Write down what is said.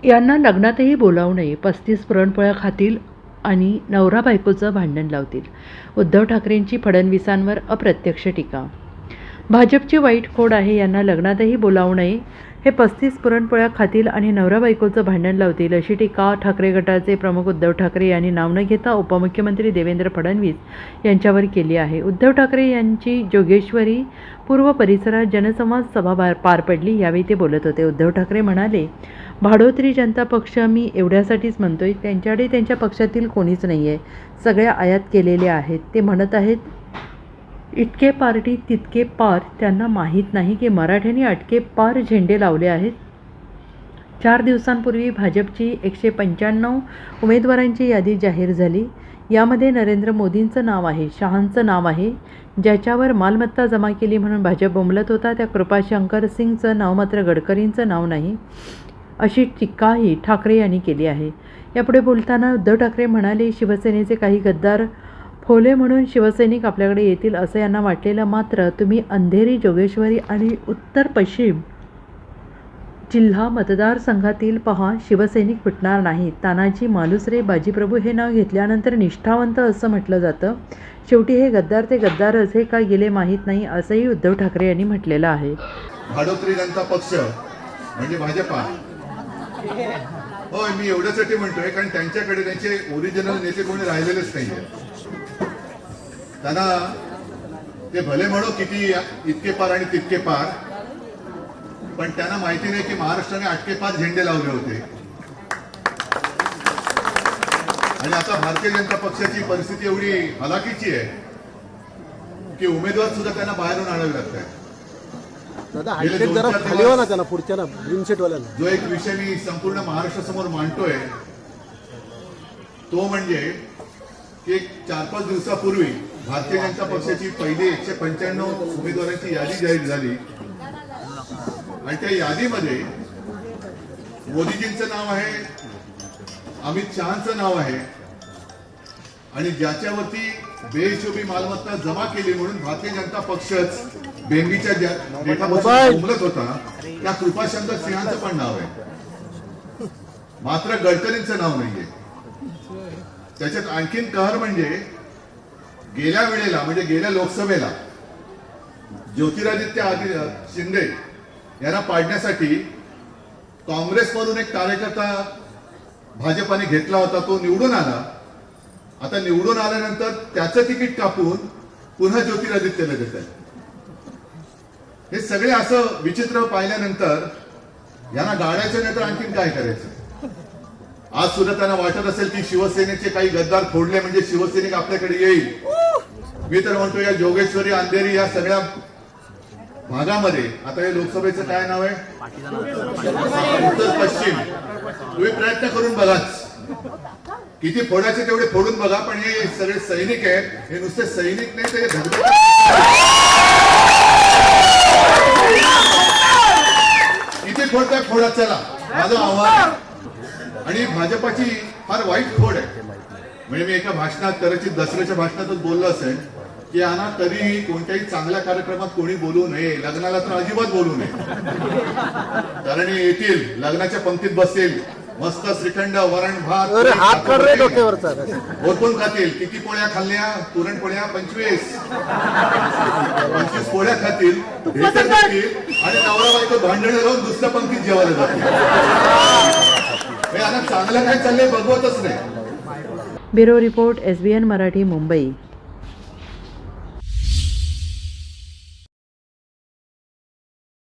यांना लग्नातही बोलावू नये, 35 पुरणपोळ्या खातील आणि नवरा बायकोचं भांडण लावतील. उद्धव ठाकरेंची फडणवीसांवर अप्रत्यक्ष टीका. भाजपची वाईट खोड आहे, यांना लग्नातही बोलावू नये, हे 35 पुरणपोळ्या खातील आणि नवरा बायकोचं भांडण लावतील, अशी टीका ठाकरे गटाचे प्रमुख उद्धव ठाकरे यांनी नाव न घेता उपमुख्यमंत्री देवेंद्र फडणवीस यांच्यावर केली आहे. उद्धव ठाकरे यांची जोगेश्वरी पूर्व परिसरात जनसंवाद सभा पार पडली. यावेळी ते बोलत होते. उद्धव ठाकरे म्हणाले, भाडोत्री जनता पक्ष मी एवढ्यासाठीच म्हणतोय, त्यांच्याकडे त्यांच्या पक्षातील कोणीच नाही आहे, सगळ्या आयात केलेल्या आहेत. ते म्हणत आहेत इतके पार्टी तितके पार. त्यांना माहीत नाही की मराठ्यांनी अटके पार झेंडे लावले आहेत. 4 दिवसांपूर्वी भाजपची 195 उमेदवारांची यादी जाहीर झाली. यामध्ये नरेंद्र मोदींचं नाव आहे, शहांचं नाव आहे, ज्याच्यावर मालमत्ता जमा केली म्हणून भाजप बोंबलत होता. त्या कृपाशंकर सिंगचं नाव मात्र गडकरींचं नाव नाही, अशी टीकाही ठाकरे यांनी केली आहे. यापुढे बोलताना उद्धव ठाकरे म्हणाले, शिवसेनेचे काही गद्दार फोले म्हणून शिवसैनिक आपल्याकडे येतील असं यांना वाटलेलं, मात्र तुम्ही अंधेरी, जोगेश्वरी आणि उत्तर पश्चिम जिल्हा मतदारसंघातील पहा, शिवसैनिक फुटणार नाही. तानाजी मालुसरे, बाजीप्रभू हे नाव घेतल्यानंतर निष्ठावंत असं म्हटलं जातं. शेवटी हे गद्दार ते गद्दारच, हे काय गेले माहीत नाही, असंही उद्धव ठाकरे यांनी म्हटलेलं आहे. भाडोत्री जनता पक्ष म्हणजे भाजपा, होय, मी एवढ्यासाठी म्हणतोय कारण त्यांच्याकडे त्यांचे ओरिजिनल नेते कोणी राहिलेलेच नाहीये. त्यांना ते भले म्हणू किती इतके पार आणि तितके पार, पण त्यांना माहिती नाही की महाराष्ट्राने अटके पार झेंडे लावले होते. आणि आता भारतीय जनता पक्षाची परिस्थिती एवढी हलाखीची आहे की उमेदवार सुद्धा त्यांना बाहेरून आणावे लागत आहेत. जो एक विषय मी संपूर्ण महाराष्ट्रासमोर मांडतोय तो म्हणजे की 4-5 दिवसापूर्वी भारतीय जनता पक्षाची पहिली 195 उमेदवारांची यादी जाहीर झाली आणि त्या यादीमध्ये मोदीजींचं नाव आहे, अमित शहांचं नाव आहे आणि ज्याच्यावरती बेहिशोबी मालमत्ता जमा केली म्हणून भारतीय जनता पक्षच बेंबीच्या डेटापासून बोंबलत होता, त्या कृपाशंकर सिंहांचं पण नाव आहे, मात्र गडकरींचं नाव नाहीये. त्याच्यात आणखीन कहर म्हणजे गेल्या वेळेला म्हणजे गेल्या लोकसभेला ज्योतिरादित्य शिंदे यांना पाडण्यासाठी काँग्रेसमधून एक कार्यकर्ता भाजपाने घेतला होता, तो निवडून आला. आता निवडून आल्यानंतर त्याचं तिकीट कापून पुन्हा ज्योतिरादित्यला देत आहे. हे सगळे असं विचित्र पाहिल्यानंतर यांना गाडायचं नाही तर आणखीन काय करायचं. आज सुद्धा त्यांना वाटत असेल की शिवसेनेचे काही गद्दार फोडले म्हणजे शिवसैनिक आपल्याकडे येईल. मी तर म्हणतो या जोगेश्वरी, अंधेरी या सगळ्या भागामध्ये आता हे लोकसभेचं काय नाव आहे, उत्तर पश्चिम, तुम्ही प्रयत्न करून बघाच, किती फोडायचे तेवढे फोडून बघा, पण हे सगळे सैनिक आहेत. हे नुसते सैनिक नाही तर किती फोडताय फोडा, चला माझं आव्हान. आणि भाजपाची फार वाईट खोड आहे. म्हणजे मी एका भाषणात, कदाचित दसऱ्याच्या भाषणातच बोललो असेल की यांना कधीही कोणत्याही चांगल्या कार्यक्रमात कोणी बोलू नये, लग्नाला तर अजिबात बोलू नये, कारण येतील लग्नाच्या पंक्तीत बसतील, मस्त श्रीखंड, वरण भात ओरपून खातील. किती पोळ्या खाल्ल्या, पुरणपोळ्या 25 पोळ्या खातील आणि नवरा बायको भांडण लावून दुसऱ्या पंक्तीत जेवायला जातील. चांगलं काय चाललंय बघवतच नाही. Bureau report, SBN Marathi, Mumbai.